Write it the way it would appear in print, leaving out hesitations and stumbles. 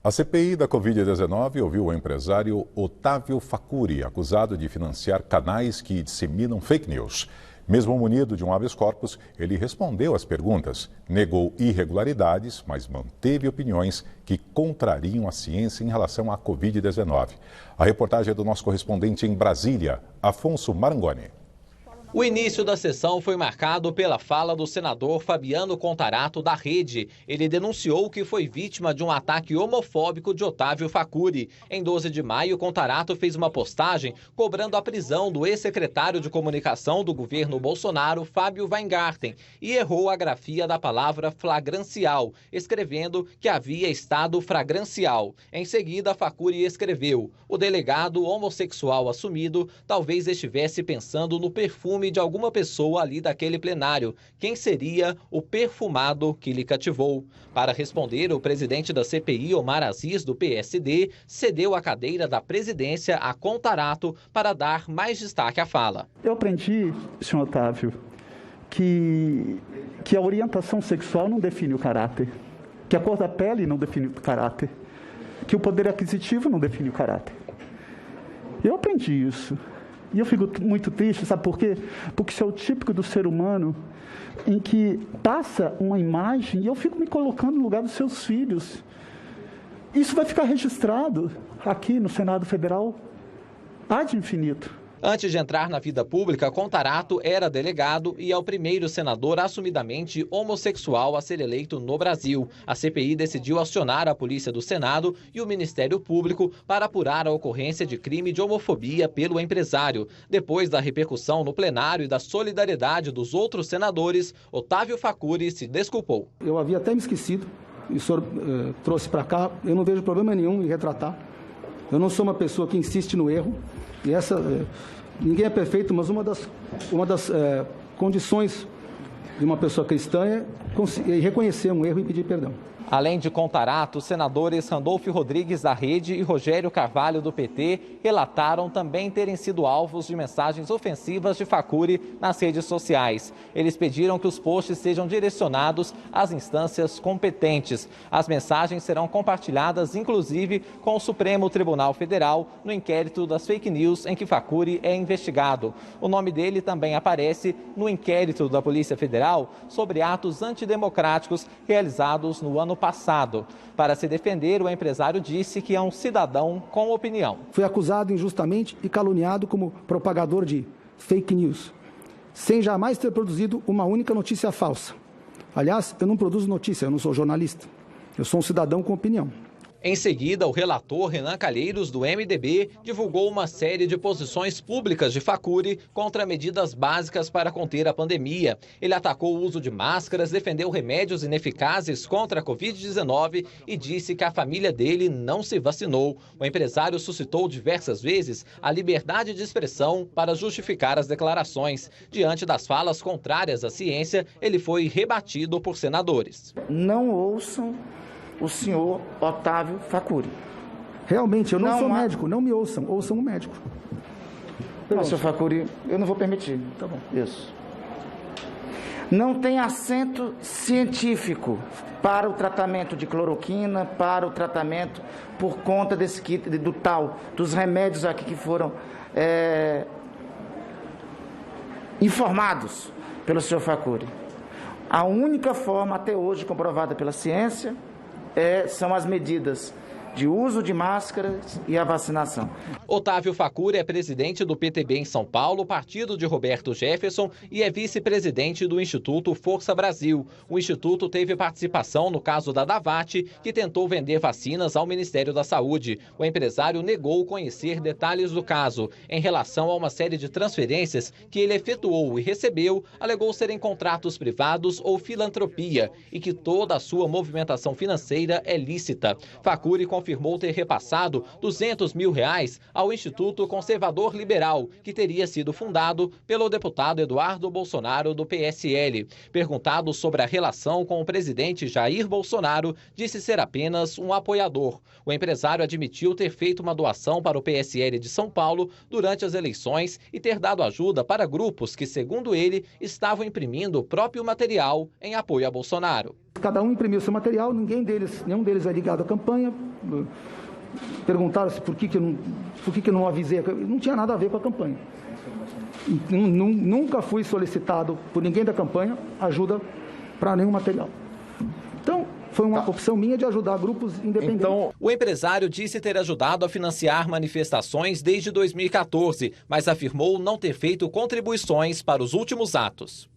A CPI da Covid-19 ouviu o empresário Otávio Facuri, acusado de financiar canais que disseminam fake news. Mesmo munido de um habeas corpus, ele respondeu às perguntas, negou irregularidades, mas manteve opiniões que contrariam a ciência em relação à Covid-19. A reportagem é do nosso correspondente em Brasília, Afonso Marangoni. O início da sessão foi marcado pela fala do senador Fabiano Contarato, da Rede. Ele denunciou que foi vítima de um ataque homofóbico de Otávio Facuri. Em 12 de maio, Contarato fez uma postagem cobrando a prisão do ex-secretário de comunicação do governo Bolsonaro, Fábio Weingarten, e errou a grafia da palavra flagrancial, escrevendo que havia estado fragrancial. Em seguida, Facuri escreveu: o delegado homossexual assumido talvez estivesse pensando no perfume de alguma pessoa ali daquele plenário. Quem seria o perfumado que lhe cativou? Para responder, o presidente da CPI, Omar Aziz, do PSD, cedeu a cadeira da presidência a Contarato para dar mais destaque à fala. Eu aprendi, senhor Otávio, que a orientação sexual não define o caráter, que a cor da pele não define o caráter, que o poder aquisitivo não define o caráter. Eu aprendi isso. E eu fico muito triste, sabe por quê? Porque isso é o típico do ser humano em que passa uma imagem e eu fico me colocando no lugar dos seus filhos. Isso vai ficar registrado aqui no Senado Federal ad infinito. Antes de entrar na vida pública, Contarato era delegado e é o primeiro senador assumidamente homossexual a ser eleito no Brasil. A CPI decidiu acionar a Polícia do Senado e o Ministério Público para apurar a ocorrência de crime de homofobia pelo empresário. Depois da repercussão no plenário e da solidariedade dos outros senadores, Otávio Facuri se desculpou. Eu havia até me esquecido, e o senhor trouxe para cá, eu não vejo problema nenhum em retratar. Eu não sou uma pessoa que insiste no erro. E ninguém é perfeito, mas uma das condições de uma pessoa cristã é reconhecer um erro e pedir perdão. Além de Contarato, os senadores Randolfo Rodrigues, da Rede, e Rogério Carvalho, do PT, relataram também terem sido alvos de mensagens ofensivas de Facuri nas redes sociais. Eles pediram que os posts sejam direcionados às instâncias competentes. As mensagens serão compartilhadas, inclusive, com o Supremo Tribunal Federal no inquérito das fake news em que Facuri é investigado. O nome dele também aparece no inquérito da Polícia Federal sobre atos antidemocráticos realizados no ano passado. Para se defender, o empresário disse que é um cidadão com opinião. Foi acusado injustamente e caluniado como propagador de fake news, sem jamais ter produzido uma única notícia falsa. Aliás, eu não produzo notícia, eu não sou jornalista. Eu sou um cidadão com opinião. Em seguida, o relator Renan Calheiros, do MDB, divulgou uma série de posições públicas de Facuri contra medidas básicas para conter a pandemia. Ele atacou o uso de máscaras, defendeu remédios ineficazes contra a Covid-19 e disse que a família dele não se vacinou. O empresário suscitou diversas vezes a liberdade de expressão para justificar as declarações. Diante das falas contrárias à ciência, ele foi rebatido por senadores. Não ouçam o senhor Otávio Facuri. Realmente, eu não sou médico, não me ouçam, ouçam o médico. Não, senhor Facuri, eu não vou permitir. Tá bom. Isso. Não tem assento científico para o tratamento de cloroquina, para o tratamento por conta desse kit, dos remédios aqui que foram informados pelo senhor Facuri. A única forma até hoje comprovada pela ciência são as medidas de uso de máscaras e a vacinação. Otávio Facuri é presidente do PTB em São Paulo, partido de Roberto Jefferson, e é vice-presidente do Instituto Força Brasil. O Instituto teve participação no caso da Davat, que tentou vender vacinas ao Ministério da Saúde. O empresário negou conhecer detalhes do caso. Em relação a uma série de transferências que ele efetuou e recebeu, alegou serem contratos privados ou filantropia e que toda a sua movimentação financeira é lícita. Facuri confirmou ter repassado R$200 mil ao Instituto Conservador Liberal, que teria sido fundado pelo deputado Eduardo Bolsonaro, do PSL. Perguntado sobre a relação com o presidente Jair Bolsonaro, disse ser apenas um apoiador. O empresário admitiu ter feito uma doação para o PSL de São Paulo durante as eleições e ter dado ajuda para grupos que, segundo ele, estavam imprimindo o próprio material em apoio a Bolsonaro. cada um imprimiu seu material, nenhum deles é ligado à campanha. Perguntaram-se por que eu não avisei, não tinha nada a ver com a campanha. Nunca fui solicitado por ninguém da campanha ajuda para nenhum material. Então, foi uma opção minha de ajudar grupos independentes. Então, o empresário disse ter ajudado a financiar manifestações desde 2014, mas afirmou não ter feito contribuições para os últimos atos.